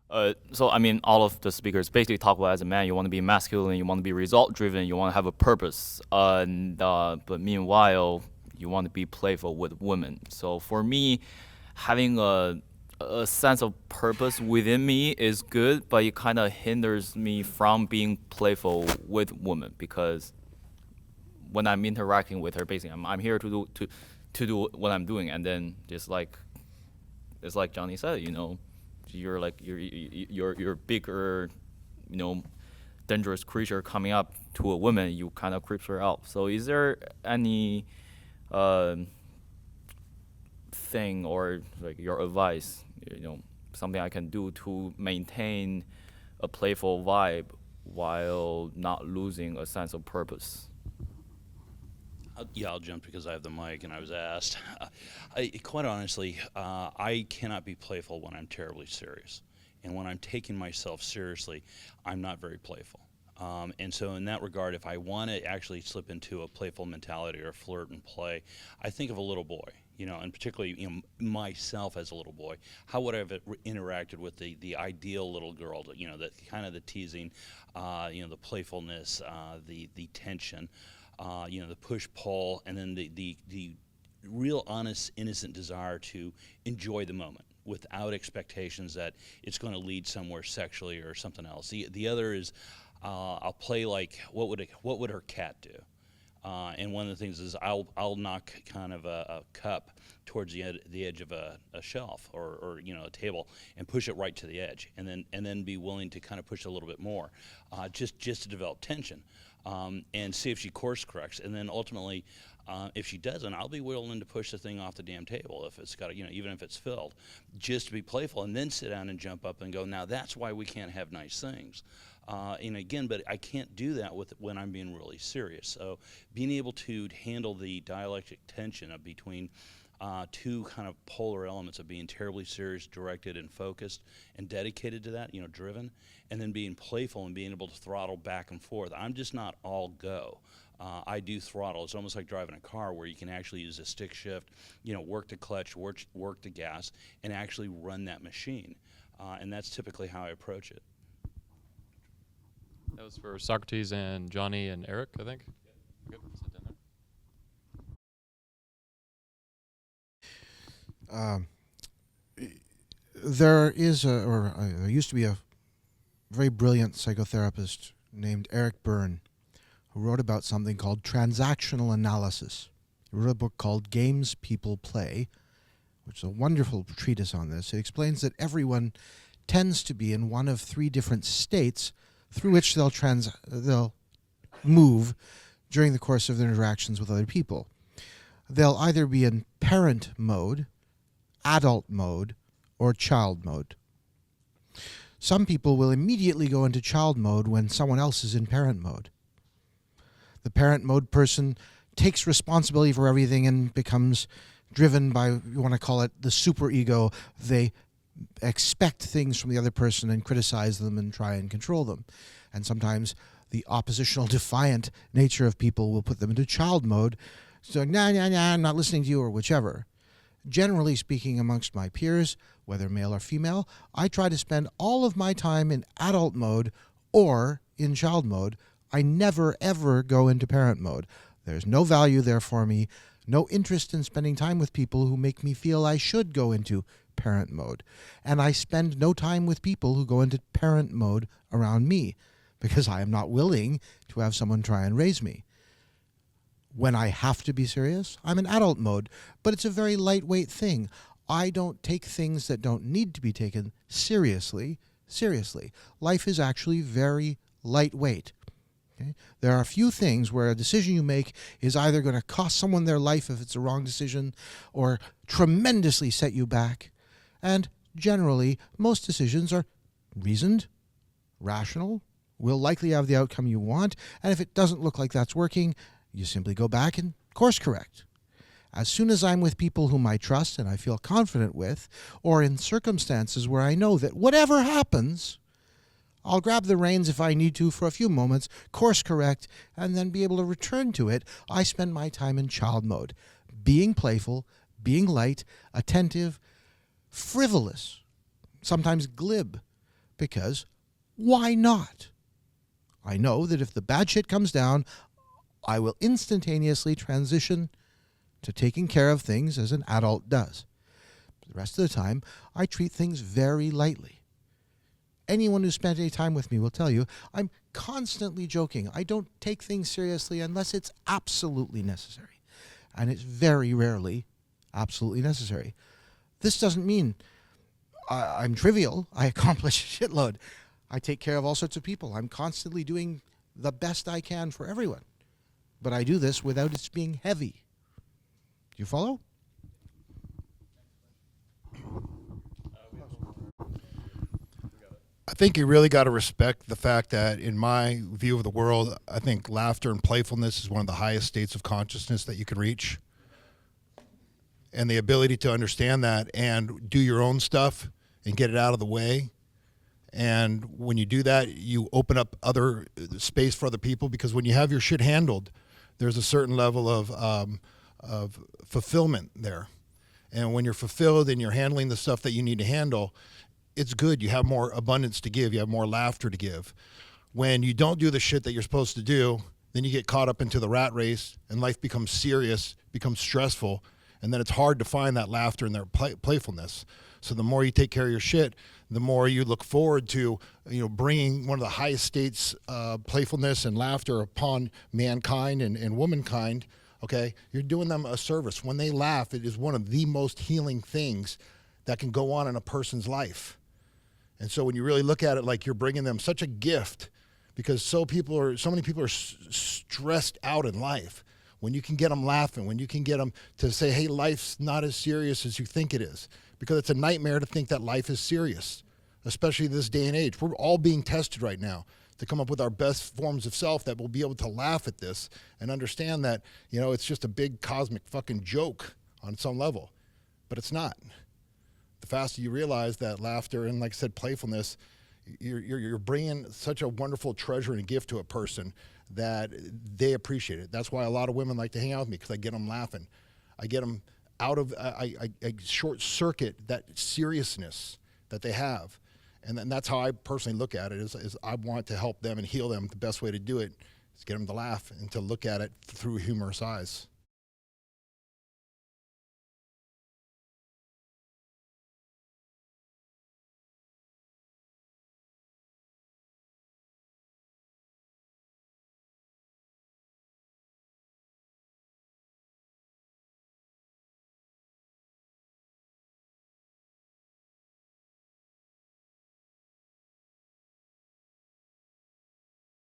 So I mean, all of the speakers basically talk about as a man, you want to be masculine, you want to be result driven, you want to have a purpose. But meanwhile, you want to be playful with women. So for me, having a sense of purpose within me is good, but it kind of hinders me from being playful with women because when I'm interacting with her, basically, I'm here to do what I'm doing, and then just like it's like Johnny said, you're like you're bigger, you know, dangerous creature coming up to a woman, you kind of creeps her out. So is there any uh, thing or like your advice, something I can do to maintain a playful vibe while not losing a sense of purpose? Yeah, I'll jump because I have the mic and I was asked. Quite honestly, I cannot be playful when I'm terribly serious. And when I'm taking myself seriously, I'm not very playful. And so, in that regard, if I want to actually slip into a playful mentality or flirt and play, I think of a little boy, and particularly myself as a little boy. How would I have interacted with the ideal little girl? The kind of the teasing, the playfulness, the tension, the push pull, and then the real honest, innocent desire to enjoy the moment without expectations that it's going to lead somewhere sexually or something else. The other is I'll play like what would her cat do? And one of the things is I'll knock kind of a cup towards the edge of a shelf or a table and push it right to the edge, and then be willing to kind of push a little bit more, just to develop tension, and see if she course corrects, and then ultimately. If she doesn't, I'll be willing to push the thing off the damn table if it's got, even if it's filled, just to be playful, and then sit down and jump up and go. Now that's why we can't have nice things. And again, but I can't do that when I'm being really serious. So being able to handle the dialectic tension of between two kind of polar elements of being terribly serious, directed, and focused, and dedicated to that, driven, and then being playful and being able to throttle back and forth. I'm just not all go. I do throttle. It's almost like driving a car where you can actually use a stick shift, work the clutch, work the gas, and actually run that machine. And that's typically how I approach it. That was for Socrates and Johnny and Eric, I think. Good. Sit down There is there used to be a very brilliant psychotherapist named Eric Byrne who wrote about something called transactional analysis. He wrote a book called Games People Play, which is a wonderful treatise on this. It explains that everyone tends to be in one of three different states through which they'll move during the course of their interactions with other people. They'll either be in parent mode, adult mode, or child mode. Some people will immediately go into child mode when someone else is in parent mode. The parent mode person takes responsibility for everything and becomes driven by, you want to call it, the superego. They expect things from the other person and criticize them and try and control them. And sometimes the oppositional, defiant nature of people will put them into child mode. So, nah, I'm not listening to you, or whichever. Generally speaking, amongst my peers, whether male or female, I try to spend all of my time in adult mode or in child mode. I never, ever go into parent mode. There's no value there for me, no interest in spending time with people who make me feel I should go into parent mode. And I spend no time with people who go into parent mode around me because I am not willing to have someone try and raise me. When I have to be serious, I'm in adult mode, but it's a very lightweight thing. I don't take things that don't need to be taken seriously. Life is actually very lightweight. Okay? There are a few things where a decision you make is either going to cost someone their life if it's a wrong decision or tremendously set you back. And generally, most decisions are reasoned, rational, will likely have the outcome you want, and if it doesn't look like that's working, you simply go back and course correct. As soon as I'm with people whom I trust and I feel confident with, or in circumstances where I know that whatever happens, I'll grab the reins if I need to for a few moments, course correct, and then be able to return to it, I spend my time in child mode, being playful, being light, attentive, frivolous, sometimes glib, because why not? I know that if the bad shit comes down, I will instantaneously transition to taking care of things as an adult does. The rest of the time, I treat things very lightly. Anyone who spent any time with me will tell you I'm constantly joking. I don't take things seriously unless it's absolutely necessary. And it's very rarely absolutely necessary. This doesn't mean I'm trivial. I accomplish a shitload. I take care of all sorts of people. I'm constantly doing the best I can for everyone. But I do this without it being heavy. Do you follow? I think you really got to respect the fact that, in my view of the world, I think laughter and playfulness is one of the highest states of consciousness that you can reach. And the ability to understand that and do your own stuff and get it out of the way. And when you do that, you open up other space for other people, because when you have your shit handled, there's a certain level of fulfillment there. And when you're fulfilled and you're handling the stuff that you need to handle, it's good. You have more abundance to give. You have more laughter to give. When you don't do the shit that you're supposed to do, then you get caught up into the rat race and life becomes serious, becomes stressful, and then it's hard to find that laughter and their playfulness. So the more you take care of your shit, the more you look forward to, bringing one of the highest states, playfulness and laughter upon mankind and womankind. Okay, you're doing them a service. When they laugh, it is one of the most healing things that can go on in a person's life. And so when you really look at it, like you're bringing them such a gift, because so many people are stressed out in life. When you can get them laughing, when you can get them to say, hey, life's not as serious as you think it is, because it's a nightmare to think that life is serious, especially this day and age. We're all being tested right now to come up with our best forms of self that will be able to laugh at this and understand that, it's just a big cosmic fucking joke on some level, but it's not. The faster you realize that laughter and, like I said, playfulness, you're bringing such a wonderful treasure and gift to a person that they appreciate it. That's why a lot of women like to hang out with me, because I get them laughing. I get them out of, I short circuit that seriousness that they have. And then that's how I personally look at it, is I want to help them and heal them. The best way to do it is get them to laugh and to look at it through humorous eyes.